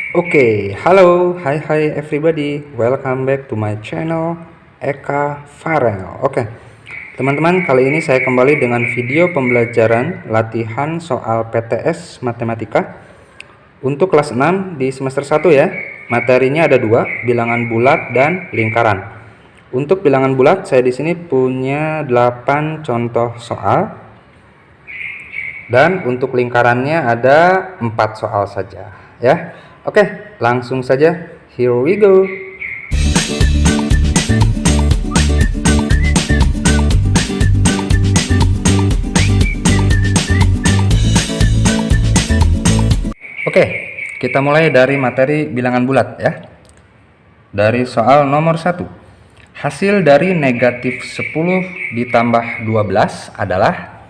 Halo, hi everybody, welcome back to my channel Eka Farel. Teman-teman, kali ini saya kembali dengan video pembelajaran latihan soal PTS Matematika untuk kelas 6 di semester 1 ya. Materinya ada dua, bilangan bulat dan lingkaran. Untuk bilangan bulat, saya di sini punya 8 contoh soal, dan untuk lingkarannya ada 4 soal saja ya. Langsung saja, here we go. Kita mulai dari materi bilangan bulat ya. Dari soal nomor 1. Hasil dari negatif 10 ditambah 12 adalah,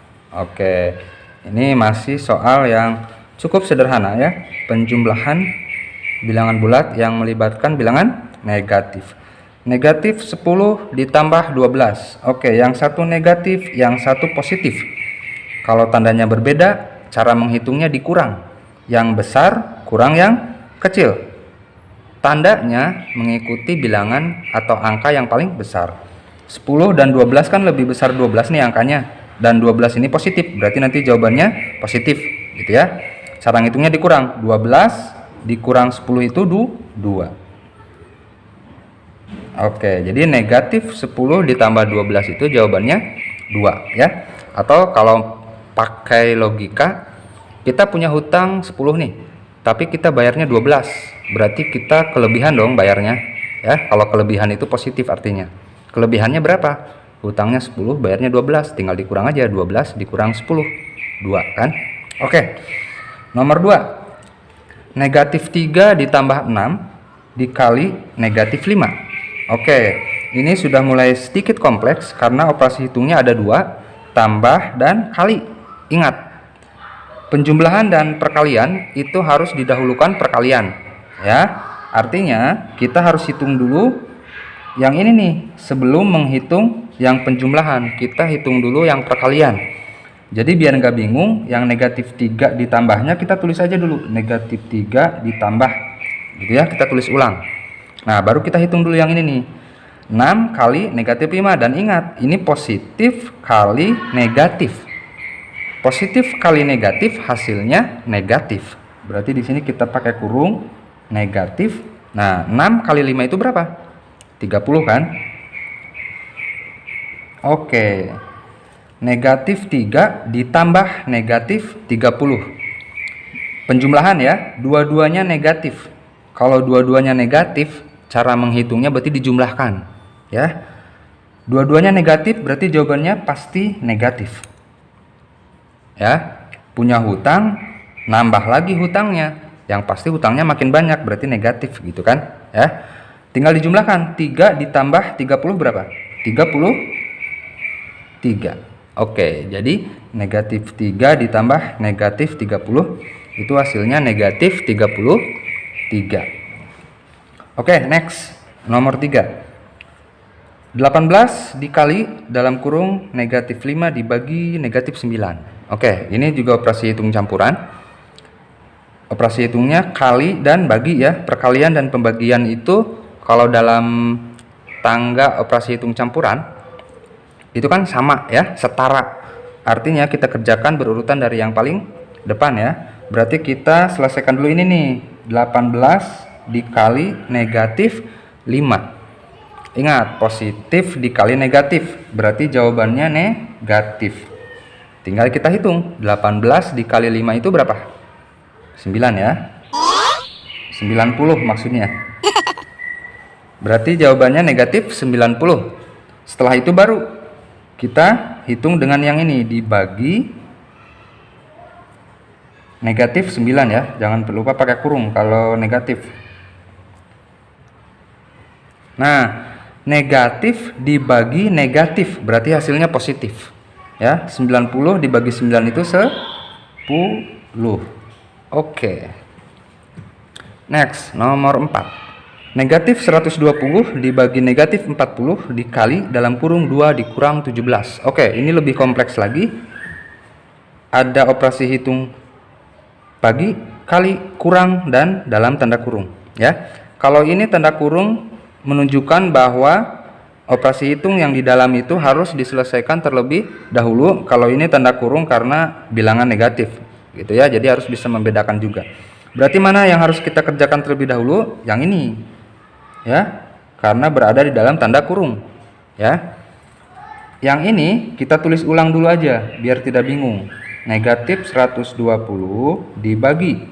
ini masih soal yang cukup sederhana ya, penjumlahan bilangan bulat yang melibatkan bilangan negatif. Negatif 10 ditambah 12. Yang satu negatif, yang satu positif. Kalau tandanya berbeda, cara menghitungnya dikurang. Yang besar kurang yang kecil. Tandanya mengikuti bilangan atau angka yang paling besar. 10 dan 12 kan lebih besar 12 nih angkanya, dan 12 ini positif, berarti nanti jawabannya positif gitu ya. Cara ngitungnya dikurang, 12 dikurang 10 itu 2. Jadi negatif 10 ditambah 12 itu jawabannya 2 ya. Atau kalau pakai logika, kita punya hutang 10 nih, tapi kita bayarnya 12, berarti kita kelebihan dong bayarnya ya. Kalau kelebihan itu positif, artinya kelebihannya berapa? Hutangnya 10, bayarnya 12, tinggal dikurang aja, 12 dikurang 10, 2 kan. Nomor 2, negatif 3 ditambah 6 dikali negatif 5. Ini sudah mulai sedikit kompleks karena operasi hitungnya ada 2, tambah dan kali. Ingat, penjumlahan dan perkalian itu harus didahulukan perkalian ya. Artinya kita harus hitung dulu yang ini nih sebelum menghitung yang penjumlahan. Kita hitung dulu yang perkalian. Jadi biar nggak bingung, yang negatif 3 ditambahnya kita tulis aja dulu, negatif 3 ditambah gitu ya, kita tulis ulang. Nah, baru kita hitung dulu yang ini nih, 6 kali negatif 5. Dan ingat, ini positif kali negatif. Positif kali negatif hasilnya negatif. Berarti di sini kita pakai kurung negatif. Nah, 6 kali 5 itu berapa? 30 kan? Negatif 3 ditambah negatif 30. Penjumlahan ya, dua-duanya negatif. Kalau dua-duanya negatif, cara menghitungnya berarti dijumlahkan ya. Dua-duanya negatif berarti jawabannya pasti negatif ya. Punya hutang, nambah lagi hutangnya, yang pasti hutangnya makin banyak, berarti negatif gitu kan ya. Tinggal dijumlahkan, 3 ditambah 30 berapa? 33. Jadi negatif 3 ditambah negatif 30 itu hasilnya negatif 33. Next, nomor 3. 18 dikali dalam kurung negatif 5 dibagi negatif 9. Ini juga operasi hitung campuran. Operasi hitungnya kali dan bagi ya. Perkalian dan pembagian itu kalau dalam tangga operasi hitung campuran itu kan sama ya, setara. Artinya kita kerjakan berurutan dari yang paling depan ya. Berarti kita selesaikan dulu ini nih, 18 dikali negatif 5. Ingat, positif dikali negatif, berarti jawabannya negatif. Tinggal kita hitung, 18 dikali 5 itu berapa? 9 ya. 90 maksudnya. Berarti jawabannya negatif 90. Setelah itu baru kita hitung dengan yang ini, dibagi negatif 9 ya. Jangan lupa pakai kurung kalau negatif. Nah, negatif dibagi negatif berarti hasilnya positif ya. 90 dibagi 9 itu 10. Next, nomor 4. Negatif 120 dibagi negatif 40 dikali dalam kurung 2 dikurang 17. Ini lebih kompleks lagi. Ada operasi hitung bagi kali, kurang, dan dalam tanda kurung ya. Kalau ini tanda kurung menunjukkan bahwa operasi hitung yang di dalam itu harus diselesaikan terlebih dahulu. Kalau ini tanda kurung karena bilangan negatif gitu ya, jadi harus bisa membedakan juga. Berarti mana yang harus kita kerjakan terlebih dahulu? Yang ini ya, karena berada di dalam tanda kurung ya. Yang ini kita tulis ulang dulu aja biar tidak bingung. Negatif 120 dibagi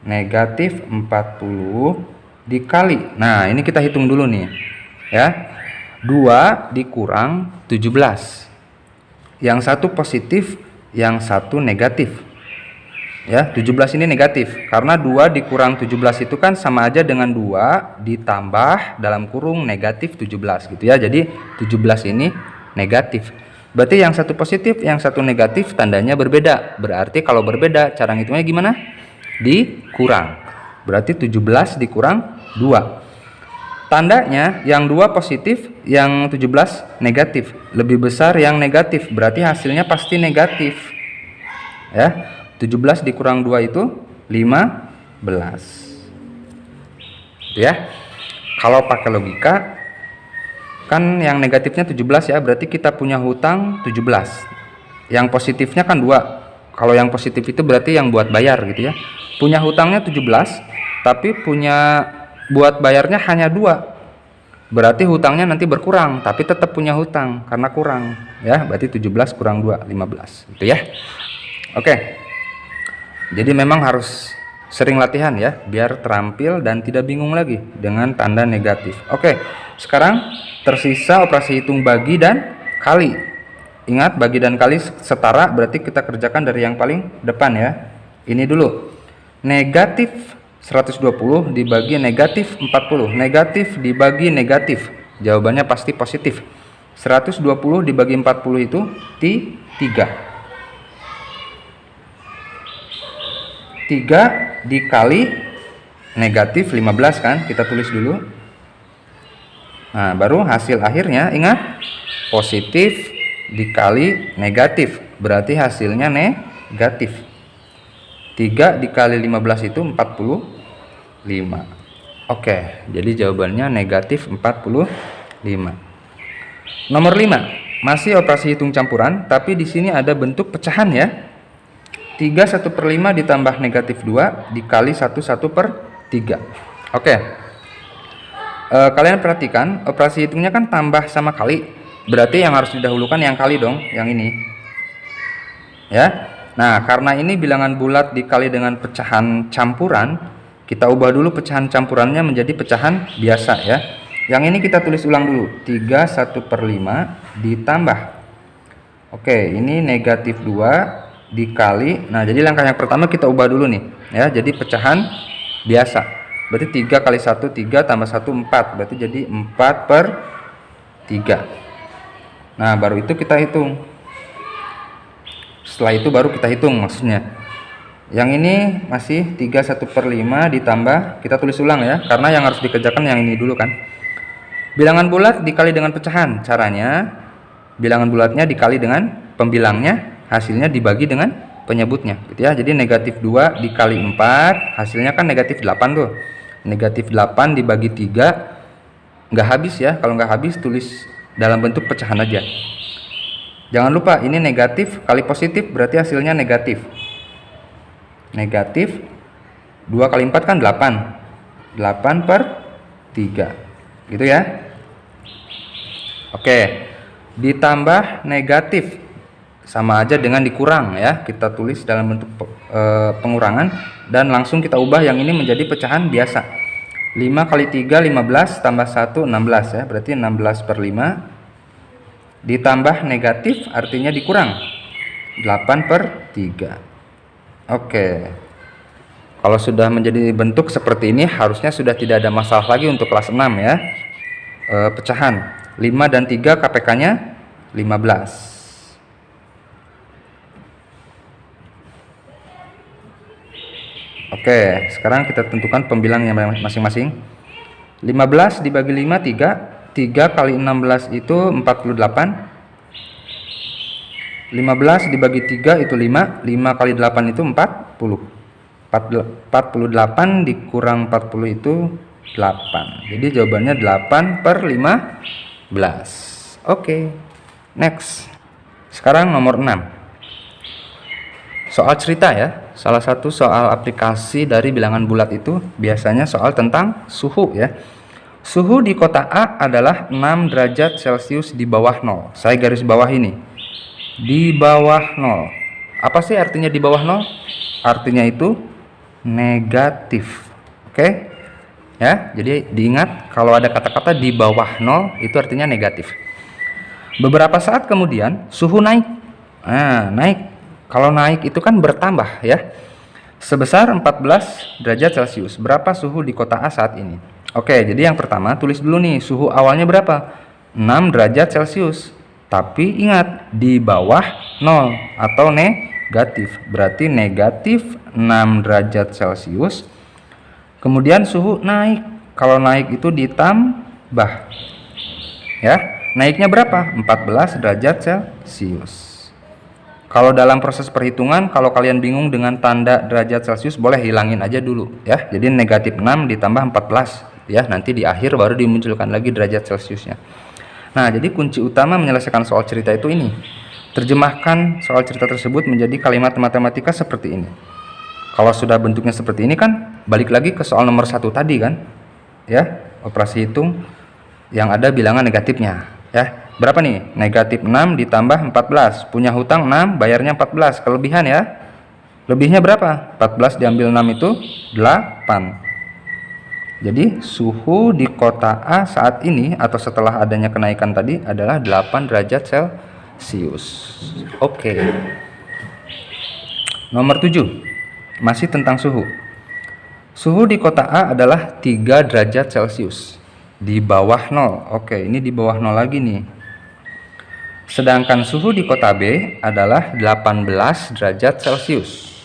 negatif 40 dikali. Nah, ini kita hitung dulu nih ya. 2 dikurang 17. Yang satu positif, yang satu negatif. Ya, 17 ini negatif karena 2 dikurang 17 itu kan sama aja dengan 2 ditambah dalam kurung negatif 17 gitu ya. Jadi 17 ini negatif. Berarti yang satu positif, yang satu negatif, tandanya berbeda. Berarti kalau berbeda cara ngitungnya gimana? Dikurang. Berarti 17 dikurang 2. Tandanya yang 2 positif, yang 17 negatif. Lebih besar yang negatif, berarti hasilnya pasti negatif. Ya. 17 dikurang 2 itu 15. Gitu ya. Kalau pakai logika kan yang negatifnya 17 ya, berarti kita punya hutang 17. Yang positifnya kan 2. Kalau yang positif itu berarti yang buat bayar gitu ya. Punya hutangnya 17, tapi punya buat bayarnya hanya 2. Berarti hutangnya nanti berkurang, tapi tetap punya hutang karena kurang ya. Berarti 17 kurang 2, 15 gitu ya. Oke. Jadi memang harus sering latihan ya, biar terampil dan tidak bingung lagi dengan tanda negatif. Oke, sekarang tersisa operasi hitung bagi dan kali. Ingat, bagi dan kali setara, berarti kita kerjakan dari yang paling depan ya. Ini dulu. Negatif 120 dibagi negatif 40. Negatif dibagi negatif. Jawabannya pasti positif. 120 dibagi 40 itu 3. 3 dikali negatif 15 kan, kita tulis dulu. Nah, baru hasil akhirnya ingat positif dikali negatif, berarti hasilnya negatif. 3 dikali 15 itu 45. Oke, jadi jawabannya negatif 45. Nomor 5, masih operasi hitung campuran, tapi di sini ada bentuk pecahan ya. 3 1/5 ditambah negatif 2 dikali 1/3. Oke. Kalian perhatikan operasi hitungnya kan tambah sama kali, berarti yang harus didahulukan yang kali dong, yang ini ya. Nah, karena ini bilangan bulat dikali dengan pecahan campuran, kita ubah dulu pecahan campurannya menjadi pecahan biasa ya. Yang ini kita tulis ulang dulu. 3 1/5 ditambah, oke, ini negatif 2 dikali, nah jadi langkah yang pertama kita ubah dulu nih ya, jadi pecahan biasa. Berarti 3 kali 1 3 tambah 1 4, berarti jadi 4/3. Nah, baru itu kita hitung. Setelah itu baru kita hitung maksudnya. Yang ini masih 3 1/5 ditambah, kita tulis ulang ya, karena yang harus dikerjakan yang ini dulu kan. Bilangan bulat dikali dengan pecahan, caranya bilangan bulatnya dikali dengan pembilangnya, hasilnya dibagi dengan penyebutnya gitu ya. Jadi negatif 2 dikali 4, hasilnya kan negatif 8 tuh. Negatif 8 dibagi 3, nggak habis ya. Kalau nggak habis tulis dalam bentuk pecahan aja. Jangan lupa ini negatif kali positif, berarti hasilnya negatif. Negatif 2 kali 4 kan 8. 8/3 gitu ya. Oke, ditambah negatif sama aja dengan dikurang ya, kita tulis dalam bentuk pengurangan dan langsung kita ubah yang ini menjadi pecahan biasa. 5 kali 3 15 tambah 1 16 ya, berarti 16/5 ditambah negatif artinya dikurang 8/3. Oke, kalau sudah menjadi bentuk seperti ini harusnya sudah tidak ada masalah lagi untuk kelas 6 ya. Pecahan 5 dan 3 KPK nya 15. Oke, sekarang kita tentukan pembilangnya masing-masing. 15 dibagi 5 3. 3 kali 16 itu 48. 15 dibagi 3 itu 5. 5 kali 8 itu 40. 48 dikurang 40 itu 8. Jadi jawabannya 8/15. Oke, next. Sekarang nomor 6. Soal cerita ya. Salah satu soal aplikasi dari bilangan bulat itu biasanya soal tentang suhu ya. Suhu di kota A adalah 6 derajat Celcius di bawah 0. Saya garis bawah ini. Di bawah 0. Apa sih artinya di bawah 0? Artinya itu negatif. Oke? Ya, jadi diingat kalau ada kata-kata di bawah 0 itu artinya negatif. Beberapa saat kemudian suhu naik. Nah, naik. Kalau naik itu kan bertambah ya. Sebesar 14 derajat Celcius. Berapa suhu di kota A saat ini? Oke, jadi yang pertama tulis dulu nih suhu awalnya berapa? 6 derajat Celcius. Tapi ingat di bawah 0 atau negatif. Berarti negatif 6 derajat Celcius. Kemudian suhu naik. Kalau naik itu ditambah. Ya, naiknya berapa? 14 derajat Celcius. Kalau dalam proses perhitungan, kalau kalian bingung dengan tanda derajat Celcius, boleh hilangin aja dulu ya. Jadi negatif 6 ditambah 14 ya. Nanti di akhir baru dimunculkan lagi derajat Celciusnya. Nah, jadi kunci utama menyelesaikan soal cerita itu ini. Terjemahkan soal cerita tersebut menjadi kalimat matematika seperti ini. Kalau sudah bentuknya seperti ini kan balik lagi ke soal nomor 1 tadi kan. Ya, operasi hitung yang ada bilangan negatifnya ya. Berapa nih? Negatif 6 ditambah 14. Punya hutang 6, bayarnya 14. Kelebihan ya. Lebihnya berapa? 14 diambil 6 itu 8. Jadi suhu di kota A saat ini atau setelah adanya kenaikan tadi adalah 8 derajat Celcius. Oke. Nomor 7. Masih tentang suhu. Suhu di kota A adalah 3 derajat Celcius. Di bawah 0. Oke, ini di bawah 0 lagi nih. Sedangkan suhu di kota B adalah 18 derajat Celcius.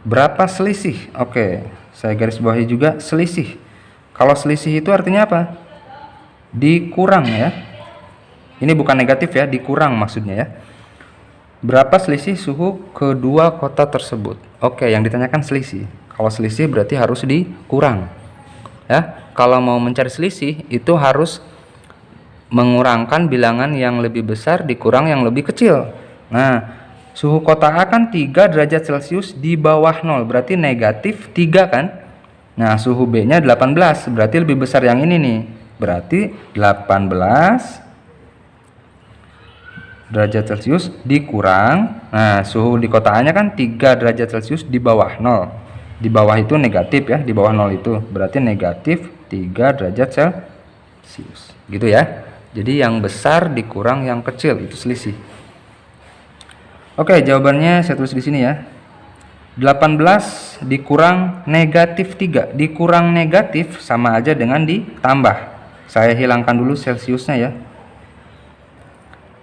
Berapa selisih? Oke, saya garis bawahi juga selisih. Kalau selisih itu artinya apa? Dikurang ya. Ini bukan negatif ya, dikurang maksudnya ya. Berapa selisih suhu kedua kota tersebut? Oke, yang ditanyakan selisih. Kalau selisih berarti harus dikurang. Ya, kalau mau mencari selisih itu harus mengurangkan bilangan yang lebih besar dikurang yang lebih kecil. Nah, suhu kota A kan 3 derajat Celcius di bawah 0, berarti negatif 3 kan? Nah, suhu B-nya 18, berarti lebih besar yang ini nih. Berarti 18 derajat Celcius dikurang. Nah, suhu di kota A-nya kan 3 derajat Celcius di bawah 0. Di bawah itu negatif ya, di bawah 0 itu. Berarti negatif 3 derajat Celcius. Gitu ya. Jadi yang besar dikurang yang kecil itu selisih. Oke, jawabannya saya tulis di sini ya. 18 dikurang negatif 3. Dikurang negatif sama aja dengan ditambah. Saya hilangkan dulu Celciusnya ya.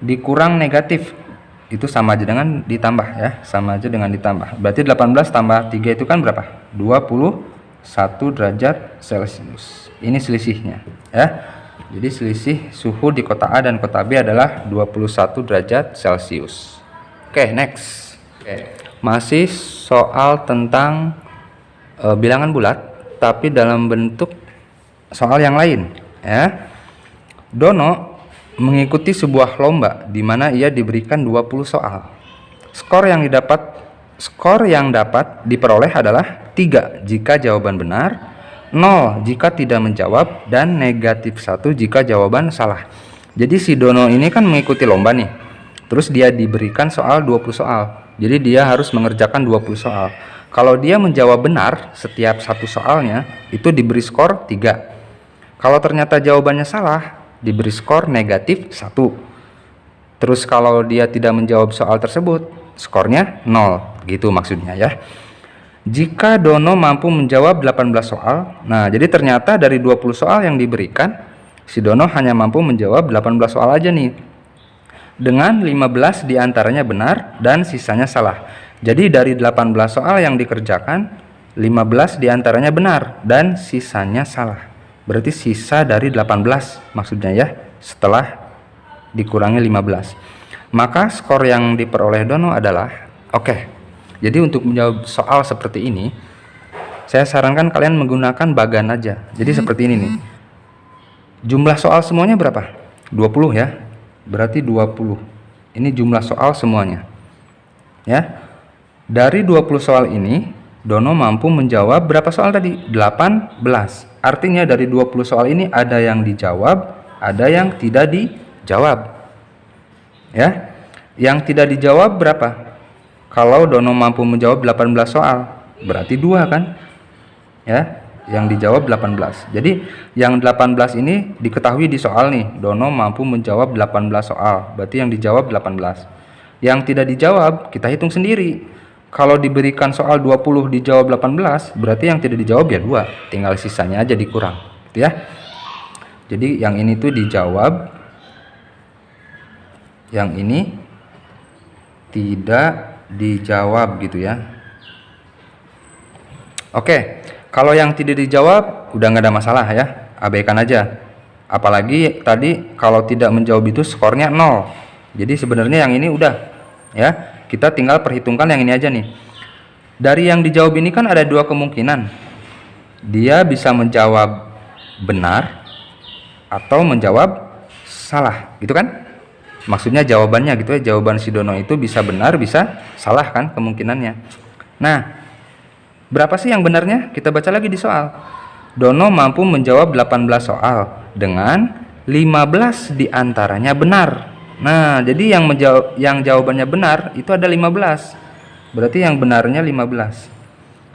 Dikurang negatif itu sama aja dengan ditambah ya. Sama aja dengan ditambah. Berarti 18 tambah 3 itu kan berapa? 21 derajat Celcius. Ini selisihnya ya. Jadi selisih suhu di kota A dan kota B adalah 21 derajat Celcius. Oke, next. Masih soal tentang bilangan bulat, tapi dalam bentuk soal yang lain. Ya. Dono mengikuti sebuah lomba di mana ia diberikan 20 soal. Skor yang dapat diperoleh adalah 3 jika jawaban benar, 0 jika tidak menjawab, dan negatif 1 jika jawaban salah. Jadi si Dono ini kan mengikuti lomba nih. Terus dia diberikan soal 20 soal. Jadi dia harus mengerjakan 20 soal. Kalau dia menjawab benar setiap satu soalnya, itu diberi skor 3. Kalau ternyata jawabannya salah, diberi skor negatif 1. Terus kalau dia tidak menjawab soal tersebut, skornya 0. Gitu maksudnya ya. Jika Dono mampu menjawab 18 soal, nah jadi ternyata dari 20 soal yang diberikan, si Dono hanya mampu menjawab 18 soal aja nih. Dengan 15 diantaranya benar dan sisanya salah. Jadi dari 18 soal yang dikerjakan, 15 diantaranya benar dan sisanya salah. Berarti sisa dari 18 maksudnya ya, setelah dikurangi 15. Maka skor yang diperoleh Dono adalah, oke, Jadi untuk menjawab soal seperti ini, saya sarankan kalian menggunakan bagan aja. Jadi seperti ini nih. Jumlah soal semuanya berapa? 20 ya. Berarti 20. Ini jumlah soal semuanya. Ya. Dari 20 soal ini, Dono mampu menjawab berapa soal tadi? 18. Artinya dari 20 soal ini ada yang dijawab, ada yang tidak dijawab. Ya. Yang tidak dijawab berapa? Kalau Dono mampu menjawab 18 soal, berarti 2 kan? Ya, yang dijawab 18. Jadi yang 18 ini diketahui di soal nih, Dono mampu menjawab 18 soal, berarti yang dijawab 18. Yang tidak dijawab kita hitung sendiri. Kalau diberikan soal 20 dijawab 18, berarti yang tidak dijawab ya 2, tinggal sisanya aja dikurang gitu ya. Jadi yang ini tuh dijawab, yang ini tidak dijawab gitu ya. Oke, kalau yang tidak dijawab udah nggak ada masalah ya, abaikan aja. Apalagi tadi kalau tidak menjawab itu skornya 0. Jadi sebenarnya yang ini udah ya, kita tinggal perhitungkan yang ini aja nih. Dari yang dijawab ini kan ada 2 kemungkinan. Dia bisa menjawab benar atau menjawab salah, gitu kan? Maksudnya jawabannya gitu ya, jawaban si Dono itu bisa benar, bisa salah kan kemungkinannya. Nah, berapa sih yang benarnya? Kita baca lagi di soal. Dono mampu menjawab 18 soal dengan 15 diantaranya benar. Nah, jadi yang jawabannya benar itu ada 15. Berarti yang benarnya 15.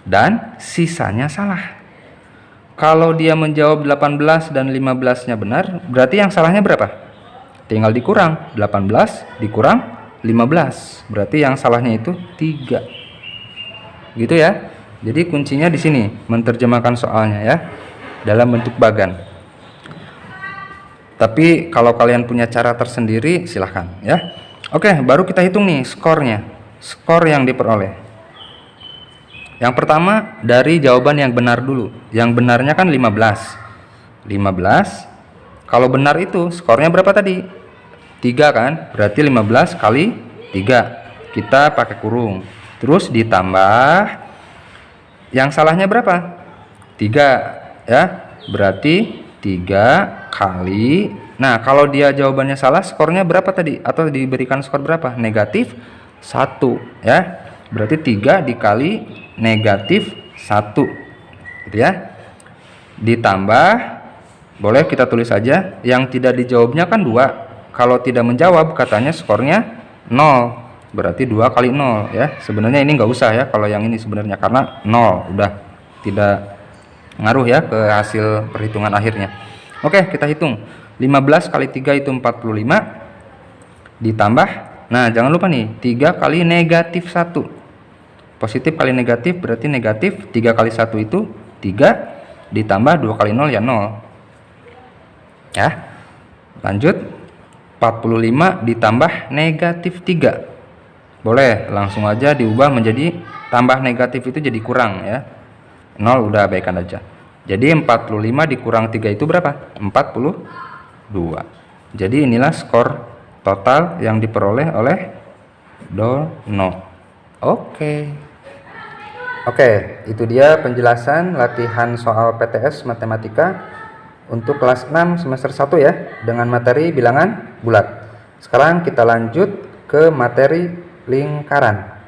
Dan sisanya salah. Kalau dia menjawab 18 dan 15-nya benar, berarti yang salahnya berapa? Tinggal dikurang. 18 dikurang 15. Berarti yang salahnya itu 3. Gitu ya. Jadi kuncinya di sini, menerjemahkan soalnya ya, dalam bentuk bagan. Tapi kalau kalian punya cara tersendiri silahkan ya. Oke, baru kita hitung nih skornya. Skor yang diperoleh. Yang pertama dari jawaban yang benar dulu. Yang benarnya kan 15. 15. Kalau benar itu skornya berapa tadi? 3 kan? Berarti 15 kali 3. Kita pakai kurung. Terus ditambah yang salahnya berapa? 3 ya. Berarti 3 kali. Nah, kalau dia jawabannya salah, skornya berapa tadi? Atau diberikan skor berapa? Negatif 1 ya. Berarti 3 dikali negatif 1 gitu ya. Ditambah, boleh kita tulis saja, yang tidak dijawabnya kan 2. Kalau tidak menjawab katanya skornya 0. Berarti 2 kali 0 ya. Sebenarnya ini nggak usah ya kalau yang ini sebenarnya, karena 0 udah tidak ngaruh ya ke hasil perhitungan akhirnya. Oke, kita hitung. 15 kali 3 itu 45. Ditambah, nah jangan lupa nih, 3 kali negatif 1. Positif kali negatif berarti negatif. 3 kali 1 itu 3. Ditambah 2 kali 0 ya 0 ya. Lanjut, 45 ditambah negatif 3. Boleh langsung aja diubah menjadi tambah negatif itu jadi kurang ya. 0 udah abaikan aja. Jadi 45 dikurang 3 itu berapa? 42. Jadi inilah skor total yang diperoleh oleh Dono. Oke, itu dia penjelasan latihan soal PTS Matematika untuk kelas 6 semester 1 ya, dengan materi bilangan bulat. Sekarang kita lanjut ke materi lingkaran.